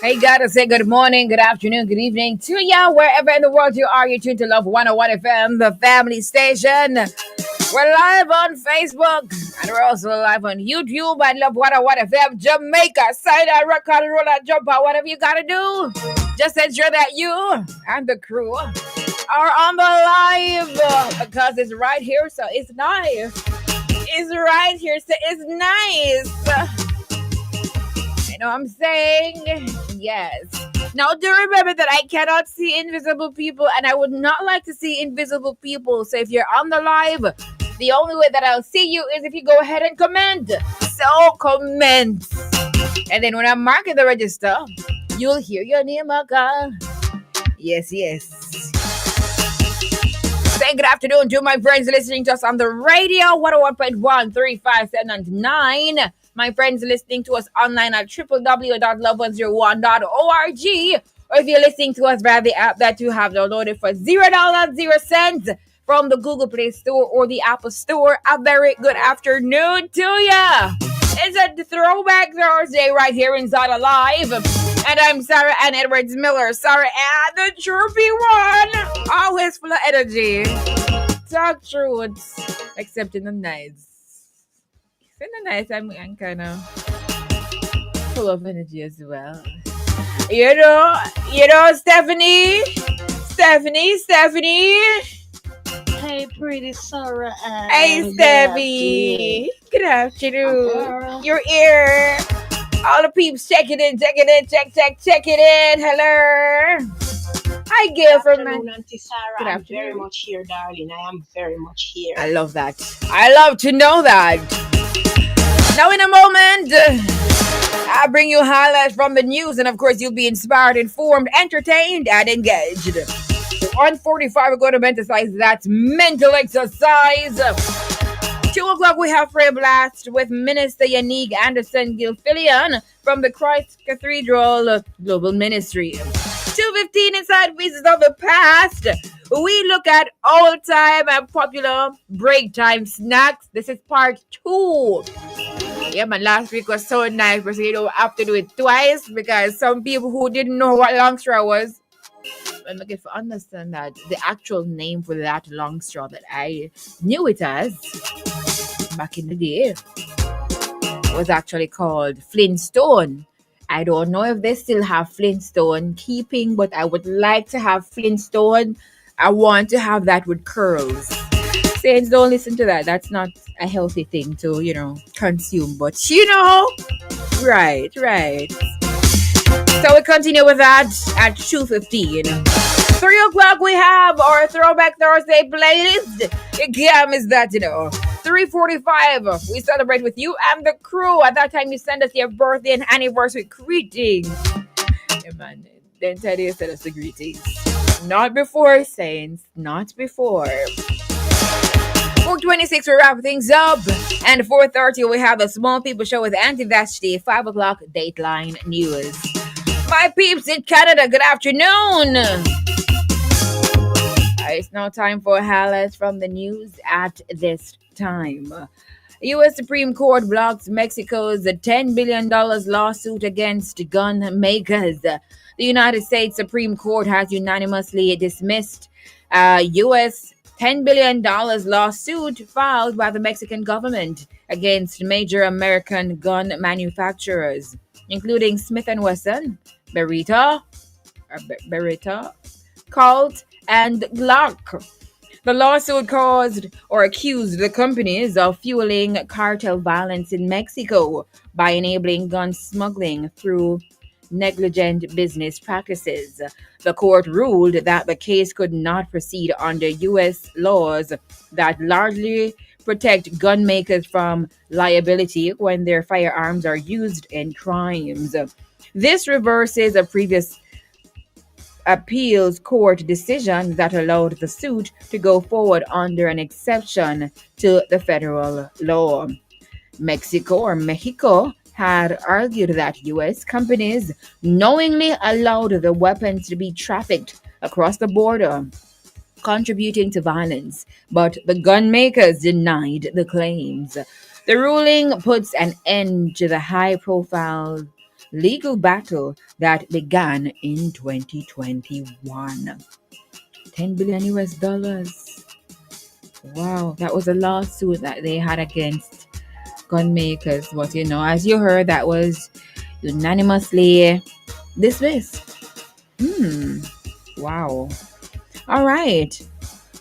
Hey, gotta say good morning, good afternoon, good evening to ya, wherever in the world you are. You're tuned to Love 101 FM, the family station. We're live on Facebook, and we're also live on YouTube at Love 101 FM, Jamaica. Side that record, roll that jump out, whatever you gotta do. Just ensure that you and the crew are on the live because it's right here, so it's nice. It's right here, so it's nice. You know what I'm saying? Yes. Now, do remember that I cannot see invisible people, and I would not like to see invisible people. So if you're on the live, the only way that I'll see you is if you go ahead and comment. So comment. And then when I'm marking the register, you'll hear your name again. Yes, yes. Say good afternoon to my friends listening to us on the radio, 101.1, 357 and 9. My friends listening to us online at www.love101.org. Or if you're listening to us via the app that you have downloaded for $0.00 from the Google Play Store or the Apple Store, a very good afternoon to ya. It's a Throwback Thursday right here in Zada Live. And I'm Sara Ann Edwards Miller. Sara Ann, the chirpy one. Always full of energy. Talk truth. Except in the nights. In the nights, I'm kind of full of energy as well. You know, Stephanie. Hey, pretty Sara. Hey, Steffi. Good afternoon. Your ear. All the peeps, check it in. Check it in. Hello. Hi, Gail from Auntie Sara. I'm very much here, darling. I am very much here. I love that. I love to know that. Now, in a moment, I bring you highlights from the news, and of course, you'll be inspired, informed, entertained, and engaged. 1:45, we're going to emphasize that's mental exercise. 2 o'clock, we have Prayer Blast with Minister Yannick Anderson Gilfillian from the Christ Cathedral Global Ministry. 2:15 inside Pieces of the Past. We look at all-time and popular break time snacks. This is part 2. Yeah, man, last week was so nice, but you don't have to do it twice because some people who didn't know what long straw was, I'm looking for understand that the actual name for that long straw that I knew it as back in the day was actually called Flintstone. I don't know if they still have Flintstone keeping, but I would like to have Flintstone. I want to have that with curls. Saints, don't listen to that. That's not a healthy thing to, consume. But, right. So we continue with that at 2:15. 3 o'clock, we have our Throwback Thursday playlist. You can't miss that, 3:45, we celebrate with you and the crew. At that time, you send us your birthday and anniversary greetings. Yeah, man, then Teddy send us the greetings. Not before, Saints. Not before. 4:26, we wrap things up. And 4:30, we have the Small People Show with Auntie Vashti. 5 o'clock, Dateline News. My peeps in Canada, good afternoon. It's now time for highlights from the news at this time. U.S. Supreme Court blocks Mexico's $10 billion lawsuit against gun makers. The United States Supreme Court has unanimously dismissed U.S. $10 billion lawsuit filed by the Mexican government against major American gun manufacturers, including Smith & Wesson, Beretta, Colt, and Glock. The lawsuit accused the companies of fueling cartel violence in Mexico by enabling gun smuggling through negligent business practices. The court ruled that the case could not proceed under U.S. laws that largely protect gun makers from liability when their firearms are used in crimes. This reverses a previous appeals court decision that allowed the suit to go forward under an exception to the federal law. Mexico had argued that U.S. companies knowingly allowed the weapons to be trafficked across the border, contributing to violence, but the gun makers denied the claims. The ruling puts an end to the high-profile legal battle that began in 2021. 10 billion US dollars. Wow, that was a lawsuit that they had against gun makers. But as you heard, that was unanimously dismissed. Wow. All right.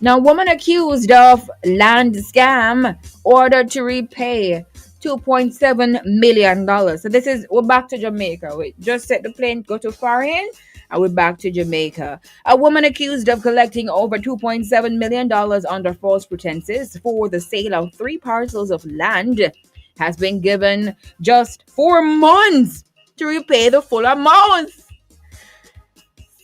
Now, woman accused of land scam ordered to repay $2.7 million. So we're back to Jamaica. We just set the plane, go to foreign, and we're back to Jamaica. A woman accused of collecting over $2.7 million under false pretenses for the sale of 3 parcels of land has been given just 4 months to repay the full amount.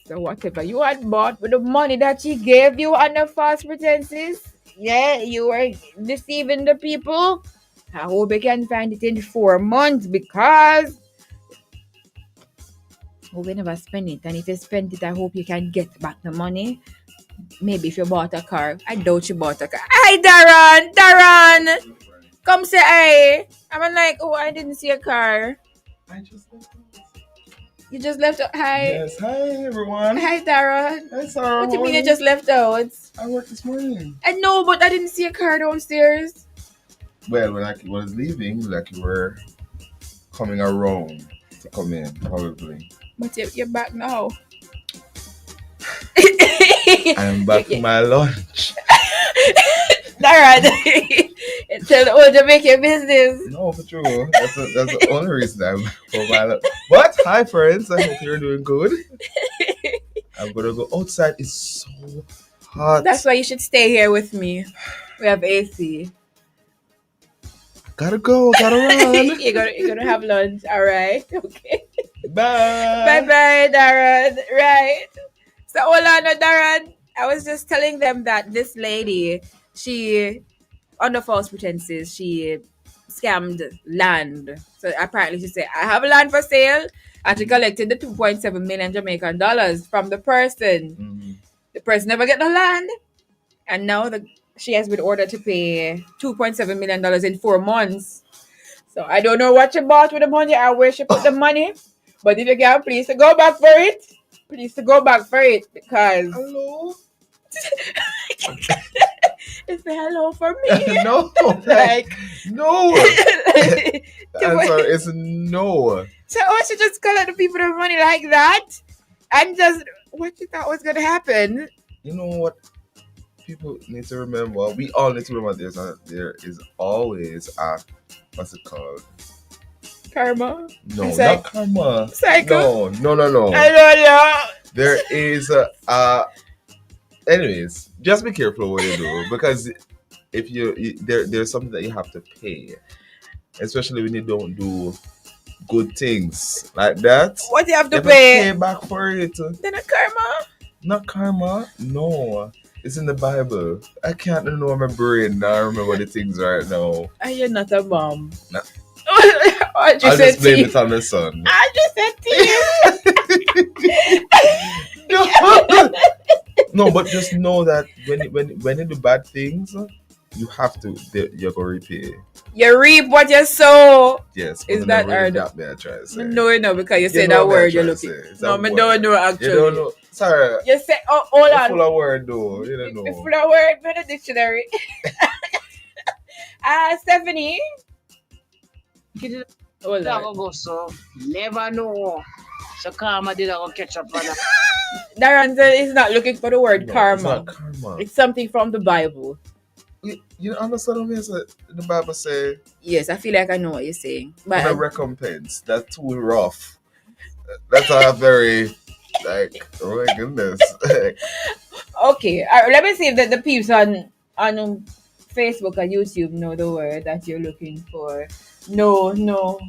So whatever you had bought with the money that she gave you under false pretenses, you were deceiving the people. I hope you can find it in 4 months because we never spend it. And if you spend it, I hope you can get back the money. Maybe if you bought a car. I doubt you bought a car. Hi, Darren! Darren! Come say hi. I'm like, oh, I didn't see a car. I just left. You just left out. Hi. Yes, hi everyone. Hi, Darren. Hi, Sara. What do you mean you just left out? I worked this morning. I know, but I didn't see a car downstairs. Well, when I was leaving, like you were coming around to come in, probably. But you're back now. I'm back for my lunch. Darren, tell the old Jamaican business. No, for true. That's the only reason I'm for my lunch. But hi, friends. I hope you're doing good. I'm gonna go outside. It's so hot. That's why you should stay here with me. We have AC. Gotta go. Gotta run. You're gonna have lunch. All right. Okay. Bye. Bye, Darren. Right. So hold on, Darren. I was just telling them that this lady, she, under false pretenses, she scammed land. So apparently she said, I have land for sale. And she collected the 2.7 million Jamaican dollars from the person. Mm-hmm. The person never get the land. And now she has been ordered to pay $2.7 million in 4 months. So I don't know what she bought with the money or where she put the money. But if you can, please to go back for it. Please to go back for it because... Hello? It's a hello for me. No. Like... No. Answer is no. So I should just collect the people the money like that? And just... What you thought was going to happen? You know what? People need to remember. We all need to remember there is always a... What's it called? Karma? No, not karma. Cycle? No. I don't know. There is anyways, just be careful what you do because if there's something that you have to pay, especially when you don't do good things like that. What do you have to you pay? Pay back for it. Then a karma? Not karma. No. It's in the Bible. I can't remember my brain now. I remember the things right now. Are you not a mom? Nah. I'll just blame it on my son. I just said to you. No, but just know that when you do bad things, you have to. You're going to repay. You reap what you sow. Yes. Is that hard? That I try to say. No, because you say that word you're looking. No, I don't know actually. You don't know. Sorry. You say, oh, hold on. Full of word though. You don't know. It's full of word in the dictionary. Stephanie. Hold on. So never know. So karma did not catch up on that. Darren is not looking for the word karma. It's not karma. It's something from the Bible. You understand what I mean? The Bible say. Yes, I feel like I know what you're saying. But the recompense. That's too rough. That's a very oh my goodness. Okay, let me see if the peeps on Facebook and YouTube know the word that you're looking for. No, not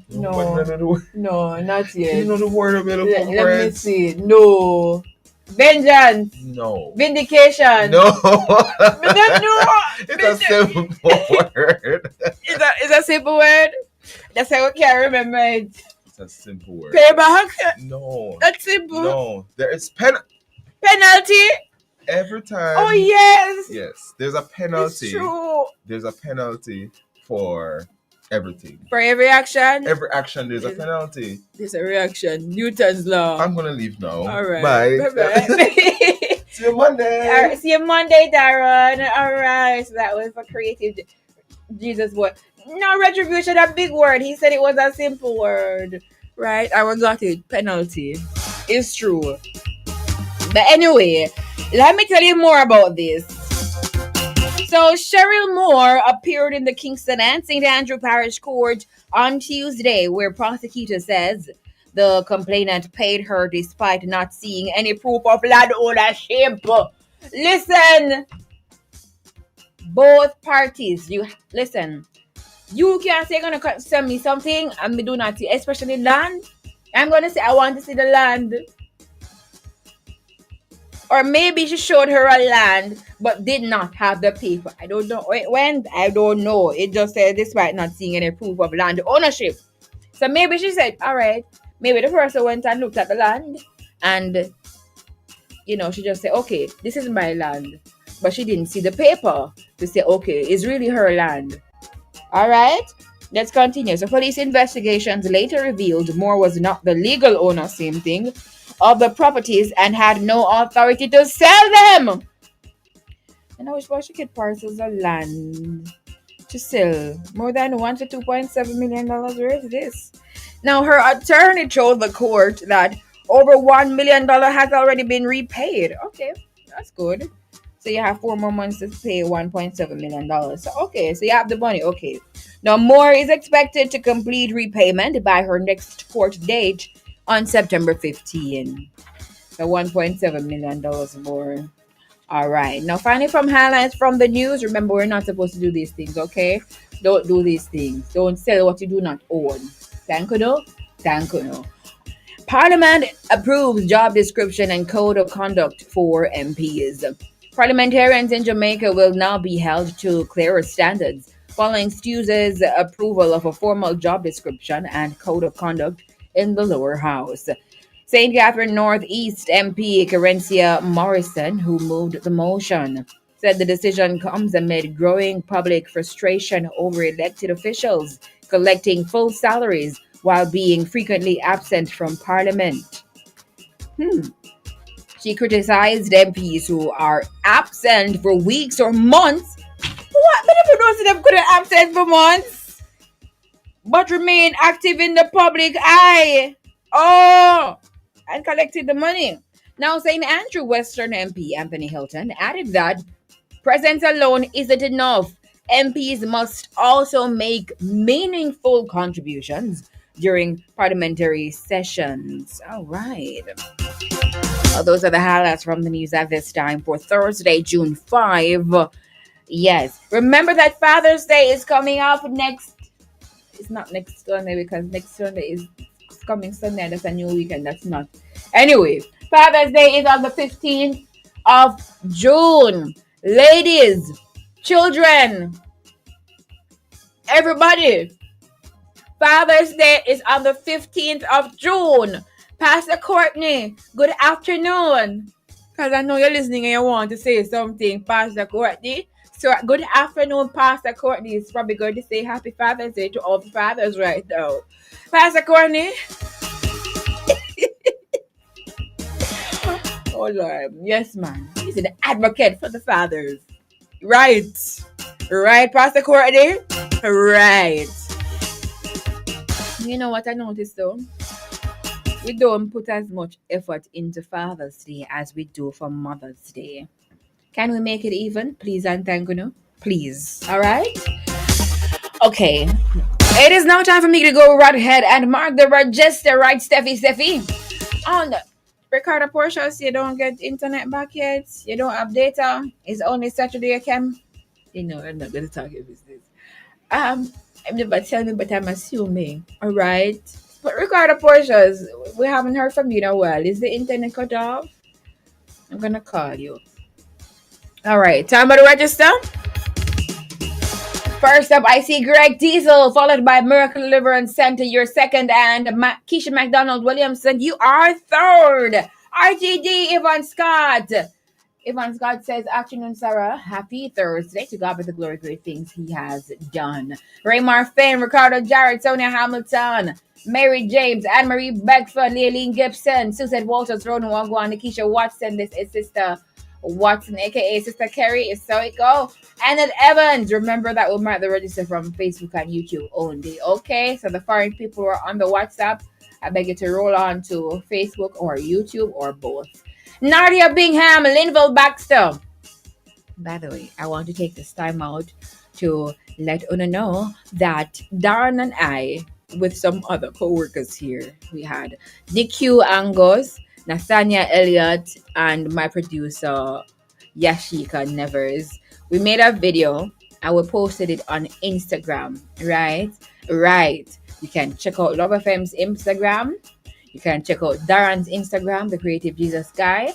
yet. You know the word I'm looking for? Let me see. No. Vengeance. No. Vindication. No. No. It's a simple word. It's a simple word? That's how I can't remember it. It's a simple word. Payback? No. That's simple. No. There is penalty. Every time. Oh, yes. Yes. There's a penalty. It's true. There's a penalty for everything. For every action? Every action, there's a penalty. There's a reaction. Newton's law. I'm gonna leave now. All right. Bye. Bye-bye. See you Monday. All right, see you Monday, Darren. All right. So that was for creative Jesus word. No, retribution, a big word. He said it was a simple word. Right? I got it. Penalty. It's true. But anyway, let me tell you more about this. So Cheryl Moore appeared in the Kingston and St. Andrew Parish Court on Tuesday, where prosecutor says the complainant paid her despite not seeing any proof of land ownership. Listen, both parties, you listen. You can't say you're gonna send me something and me do not see, especially land. I'm gonna say I want to see the land. Or maybe she showed her a land but did not have the paper. I don't know. When? I don't know. It just said despite not seeing any proof of land ownership. So maybe she said, all right, maybe the person went and looked at the land and, she just said, okay, this is my land. But she didn't see the paper to say, okay, it's really her land. All right, let's continue. So police investigations later revealed Moore was not the legal owner, same thing, of the properties and had no authority to sell them. And I wish she get parcels of land to sell. More than $1 to $2.7 million. Where is this? Now, her attorney told the court that over $1 million has already been repaid. Okay, that's good. So you have 4 more months to pay $1.7 million. So, okay, so you have the money. Okay. Now, Moore is expected to complete repayment by her next court date on September 15. So $1.7 million more. All right. Now, finally, from highlights from the news. Remember, we're not supposed to do these things, okay? Don't do these things. Don't sell what you do not own. Thank you. Thank you. Parliament approves job description and code of conduct for MPs. Parliamentarians in Jamaica will now be held to clearer standards following Tuesday's approval of a formal job description and code of conduct in the lower house. St. Catherine North East MP Carencia Morrison, who moved the motion, said the decision comes amid growing public frustration over elected officials collecting full salaries while being frequently absent from Parliament. She criticized MPs who are absent for weeks or months. What? But if you don't see them could have absent for months, but remain active in the public eye. Oh, and collected the money. Now, St. Andrew Western MP Anthony Hilton added that presence alone isn't enough. MPs must also make meaningful contributions during parliamentary sessions. All right. Those are the highlights from the news at this time for Thursday, June 5. Yes. Remember that Father's Day is coming up next. It's not next Sunday because next Sunday is coming Sunday. That's a new weekend. That's not. Anyway, Father's Day is on the 15th of June. Ladies, children, everybody, Father's Day is on the 15th of June. Pastor Courtney, good afternoon. Because I know you're listening and you want to say something, Pastor Courtney. So, good afternoon, Pastor Courtney. It's probably going to say Happy Father's Day to all the fathers right now. Pastor Courtney. Oh, Lord. Yes, man. He's an advocate for the fathers. Right. Right, Pastor Courtney? Right. You know what I noticed, though? We don't put as much effort into Father's Day as we do for Mother's Day. Can we make it even? Please and thank you. Please. All right? Okay. It is now time for me to go right ahead and mark the register, right, Steffi? On Ricardo Portius, you don't get internet back yet? You don't have data? It's only Saturday you can? I'm not going to talk your business. I'm never telling me, but I'm assuming. All right? But Ricardo Portius, we haven't heard from you in a while. Is the internet cut off? I'm going to call you. All right. Time for the register. First up, I see Greg Diesel, followed by Miracle Deliverance Center. You're second. And Keisha McDonald Williamson, you are third. RTD Yvonne Scott. Yvonne Scott says, afternoon, Sarah. Happy Thursday. To God be the glory, great things he has done. Raymar Finn, Ricardo Jarrett, Sonia Hamilton, Mary James, Anne-Marie Beckford, Leoline Gibson, Suzette Walters, Ronan Wangwan, Nikisha Watson. This is Sister Watson, aka Sister Kerry. Is so it go. Annette Evans. Remember that we'll mark the register from Facebook and YouTube only. Okay, so the foreign people who are on the WhatsApp, I beg you to roll on to Facebook or YouTube or both. Nadia Bingham, Linville Baxter. By the way, I want to take this time out to let Una know that Darren and I, with some other co-workers here, we had Nick Q Angus, Nathania Elliott, and my producer Yashika Nevers. We made a video and we posted it on Instagram, right? Right. You can check out Love FM's Instagram. You can check out Darren's Instagram, the Creative Jesus Guy,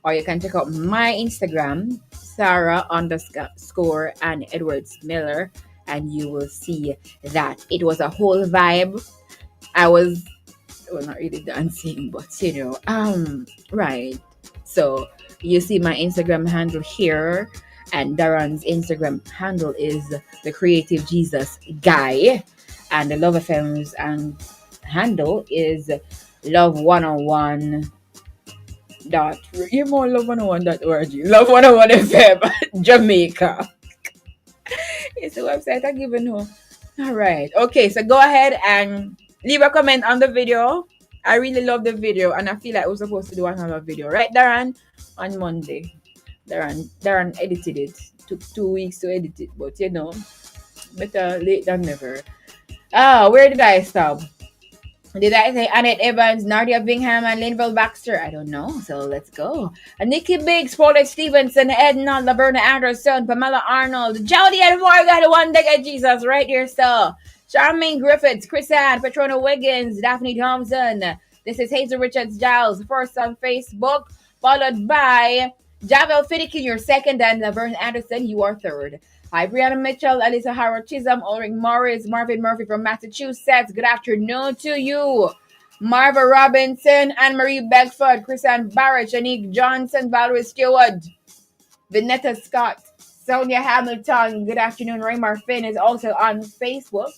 or you can check out my Instagram, Sara underscore and Edwards Miller, and you will see that it was a whole vibe. I was, well, not really dancing, but right. So you see my Instagram handle here, and Darren's Instagram handle is the Creative Jesus Guy, and the Love FM's and handle is Love 101 dot you more love101.org, love 101 FM Jamaica. It's the website I given you. All right, okay, so go ahead and leave a comment on the video. I really love the video and I feel like we're supposed to do another video, right, Darren? On Monday. Darren edited it. Took 2 weeks to edit it, but better late than never. Where did I stop? Did I say Annette Evans, Nadia Bingham, and Linville Baxter? I don't know, so let's go. Nikki Biggs, Paulette Stevenson, Edna, Laverna Anderson, Pamela Arnold, Jody and Morgan, the one that Jesus, right here, so. Charmaine Griffiths, Chris Ann, Patrona Wiggins, Daphne Thompson. This is Hazel Richards Giles, first on Facebook, followed by Javel Finikin, you're second, and Laverne Anderson, you are third. Hi, Brianna Mitchell, Elisa Howard Chisholm, Ulrich Morris, Marvin Murphy from Massachusetts. Good afternoon to you. Marva Robinson, Anne-Marie Beckford, Chrisanne Barrett, Shanique Johnson, Valerie Stewart, Vanetta Scott, Sonia Hamilton. Good afternoon. Raymar Finn is also on Facebook.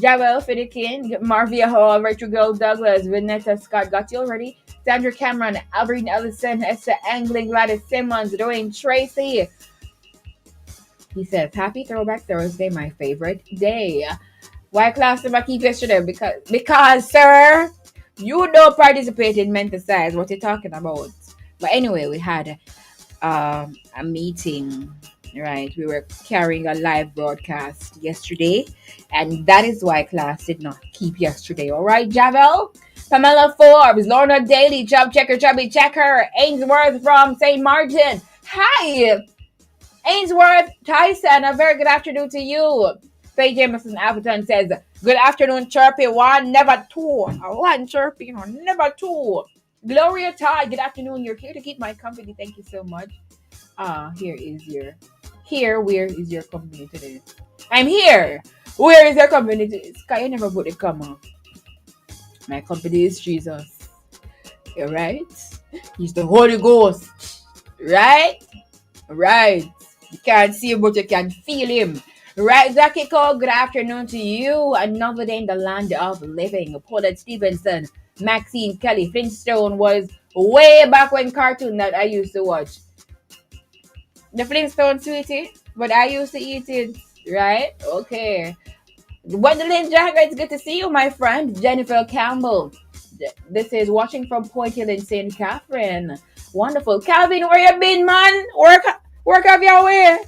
Javel Fidikin, Marvia Hall, Rachel Girl Douglas, Vanetta Scott, got you already. Sandra Cameron, Albertine Ellison, Esther Angling, Gladys Simmons, Dwayne Tracy. He says, happy Throwback Thursday, my favorite day. Why class number keep yesterday? Because, sir, you don't participate in mental size. What you talking about? But anyway, we had a meeting, right? We were carrying a live broadcast yesterday, and that is why class did not keep yesterday. All right, Javel? Pamela Forbes, Lorna Daly, Chub Checker, Chubby Checker, Ainsworth from St. Martin. Hi! Ainsworth Tyson, a very good afternoon to you. Faye Jameson Appleton says, good afternoon, Chirpy. One, never two. One, Chirpy, never two. Gloria Todd, good afternoon. You're here to keep my company. Thank you so much. Where is your company today? I'm here. Where is your company today? Sky, you never put the comma. My company is Jesus. You're right? He's the Holy Ghost. Right? Right. You can't see him, but you can feel him. Right, Jackie Cole, good afternoon to you. Another day in the land of living. Paulette Stevenson, Maxine Kelly, Flintstone was way back when cartoon that I used to watch. The Flintstone, sweetie, but I used to eat it, right? Okay. Gwendolyn Jagger, it's good to see you, my friend. Jennifer Campbell. This is watching from Point Hill in St. Catherine. Wonderful. Calvin, where you been, man? Work of your way.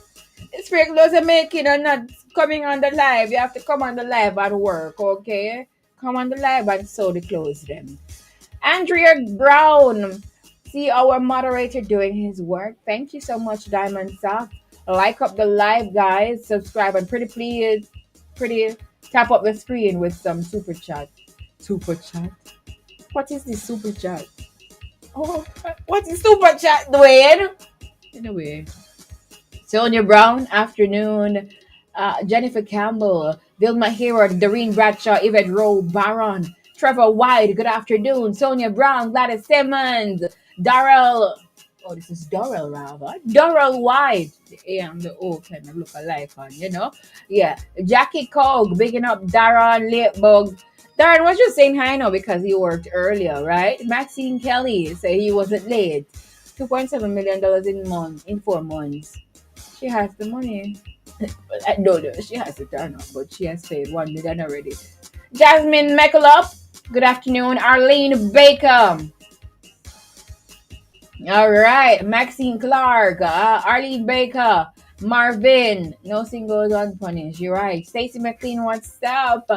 It's fake clothes are making and not coming on the live. You have to come on the live and work, okay? Come on the live and sew the clothes then. Andrea Brown. See our moderator doing his work. Thank you so much, Diamond Soft. Like up the live, guys. Subscribe and pretty tap up the screen with some super chat. Super chat? What is this super chat? Oh, what is super chat, Dwayne? Anyway. Sonia Brown, afternoon. Jennifer Campbell, Vilma Hayward, Doreen Bradshaw, Yvette Rowe, Baron, Trevor White, good afternoon. Sonia Brown, Gladys Simmons, Darrell Oh, this is Doral rather. Doral White. The A and the O kind of look alike on, you know? Yeah. Jackie Cog, bigging up Darren Latebug. Darren was just saying hi now because he worked earlier, right? Maxine Kelly said he wasn't late. $2.7 million in 4 months. She has the money. I don't know. She has it or not, but she has paid 1 million already. Jasmine Mekuloff. Good afternoon. Arlene Baker. All right, Maxine Clark, Arlene Baker, Marvin, no singles unpunished. You're right. Stacey McLean, what's up?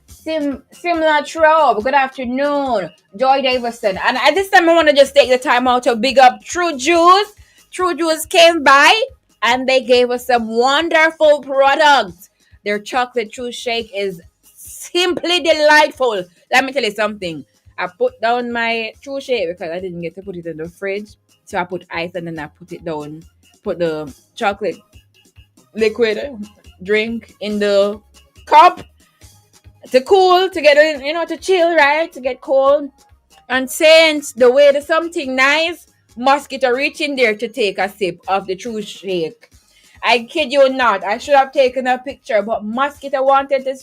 Simla Trobe, good afternoon. Joy Davison, and at this time I want to just take the time out to big up True Juice. True Juice came by and they gave us some wonderful products. Their chocolate True Shake is simply delightful. Let me tell you something. I put down my True Shake because I didn't get to put it in the fridge. So I put ice and then I put it down. Put the chocolate liquid drink in the cup to cool, to get, to chill, right? To get cold. And since the way there's something nice, Mosquito reach in there to take a sip of the True Shake. I kid you not. I should have taken a picture, but Mosquito wanted to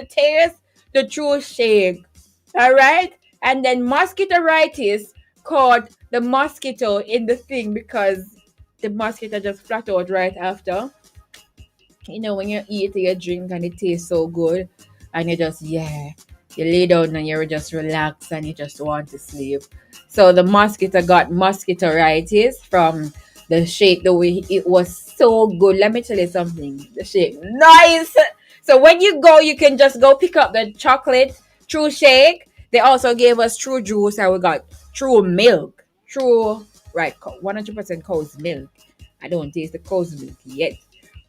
taste the True Shake. All right? And then mosquitoitis caught the mosquito in the thing because the mosquito just flat out right after. You know, when you eat or you drink and it tastes so good, and you just, you lay down and you just relax and you just want to sleep. So the mosquito got mosquitoitis from the shake, the way it was so good. Let me tell you something. The shake, nice. So when you go, you can just go pick up the chocolate True Shake. They also gave us True Juice and we got True Milk. True, right, 100% cow's milk. I don't taste the cow's milk yet.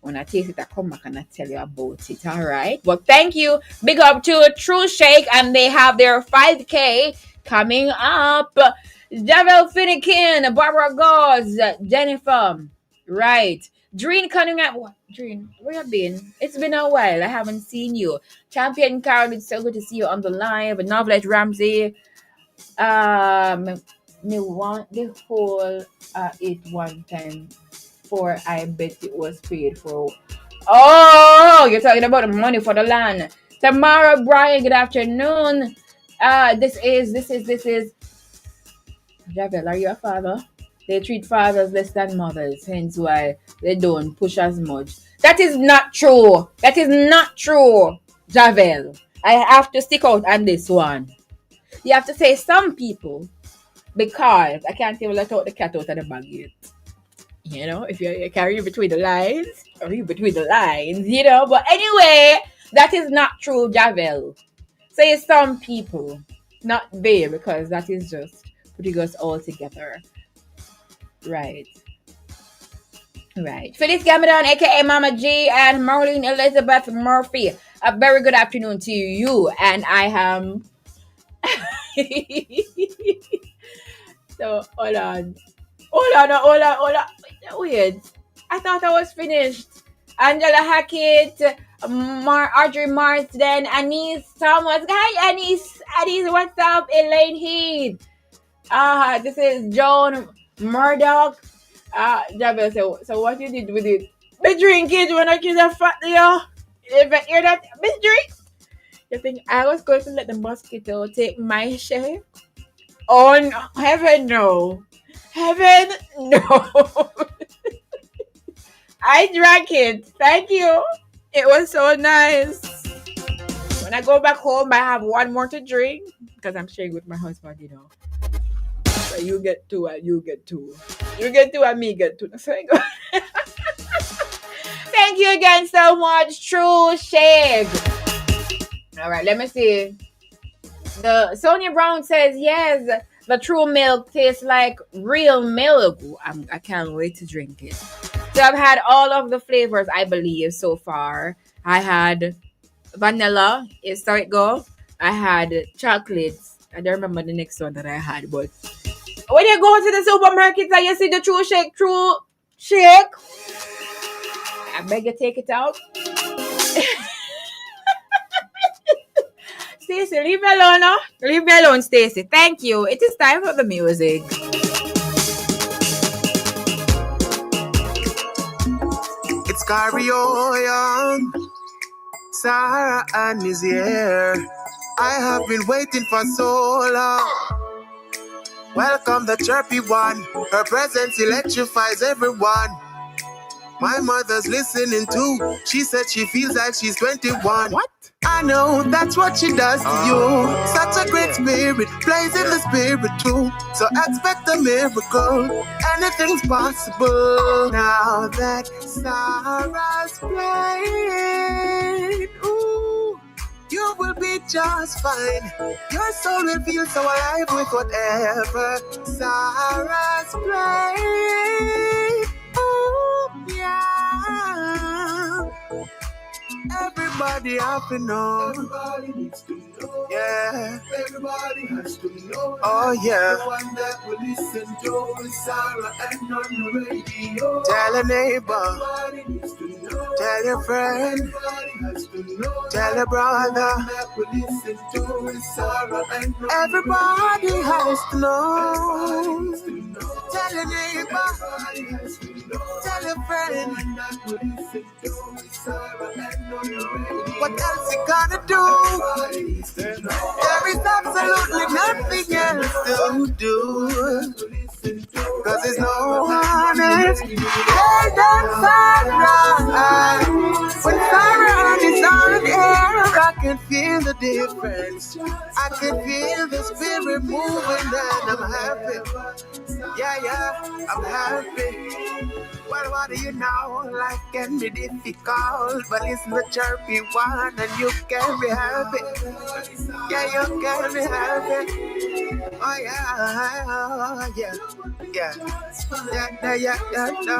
When I taste it, I come back and I tell you about it. All right. Well, thank you. Big up to True Shake, and they have their 5K coming up. Javel Finnegan, Barbara Gauze, Jennifer. Right. Dreen coming up. What? Dreen, where you been? It's been a while. I haven't seen you. Champion Carol, it's so good to see you on the live. Novelette Ramsey. Me want the whole it one time. For I bet it was paid for. Oh, you're talking about the money for the land. Tamara Bryan, good afternoon. This is Javel, are you a father? They treat fathers less than mothers, hence why they don't push as much. That is not true. That is not true, Javel. I have to stick out on this one. You have to say some people, because I can't even let out the cat out of the bag yet. You know, if you carry between the lines, or you between the lines, But anyway, that is not true, Javel. Say some people, not they, because that is just putting us all together. Right. Phyllis Gamadan, aka Mama G, and Marlene Elizabeth Murphy. A very good afternoon to you. And I am. So, hold on. Wait. I thought I was finished. Angela Hackett, Audrey Marsden, Anise Thomas. Hi, Anise. Anise, what's up? Elaine Heath. This is Joan Murdoch. Javel, so what you did with it? Me drink it when I kiss a fat there. If I hear that, me drink. You think I was going to let the mosquito take my share? Oh, no. Heaven, no. Heaven, no. I drank it. Thank you. It was so nice. When I go back home, I have one more to drink because I'm sharing with my husband, So you get two and you get two. You get two and me get two. So I go. Thank you again so much, True Shake. All right, let me see. The Sonia Brown says yes. The True Milk tastes like real milk. I can't wait to drink it. So I've had all of the flavors, I believe, so far. I had vanilla. Is how it go. I had chocolates. I don't remember the next one that I had, but when you go to the supermarket and you see the True Shake, I beg you take it out. Stacey, leave me alone, no? Leave me alone, Stacey. Thank you. It is time for the music. Cario Young, Sara Ann is here. I have been waiting for so long. Welcome the chirpy one. Her presence electrifies everyone. My mother's listening too. She said she feels like she's 21. What? I know that's what she does to you. Such a great spirit, plays in the spirit too. So expect a miracle. Anything's possible. Now that Sarah's playing, ooh, you will be just fine. Your soul will feel so alive with whatever Sarah's playing. Ooh, yeah. Everybody have to know. Everybody needs to know. Yeah. Everybody has to know. Oh yeah. The one that will listen to is Sara and on the radio. Tell a neighbor. Everybody needs to know. Tell your friend. Everybody has to know. Tell a brother. The one that will listen to is Sara and on everybody has to know. Everybody has to know. Tell a neighbor. Everybody has to know. Tell a friend. The one that will listen to is Sara and on. What else you gonna do? There is absolutely nothing else to do. Cause there's no one else. Hey, that's Sara. When Sara is on air, I can feel the difference. I can feel the spirit moving and I'm happy. Yeah, I'm happy. Well, what do you know? Life can be difficult, but listen to chirpy one and you can be happy. Yeah, you can be happy. Oh yeah. No,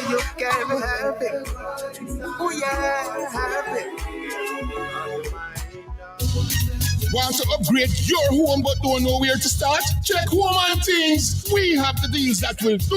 you can be happy. Oh yeah, happy. Want to upgrade your home but don't know where to start? Check Home and Things. We have the deals that will do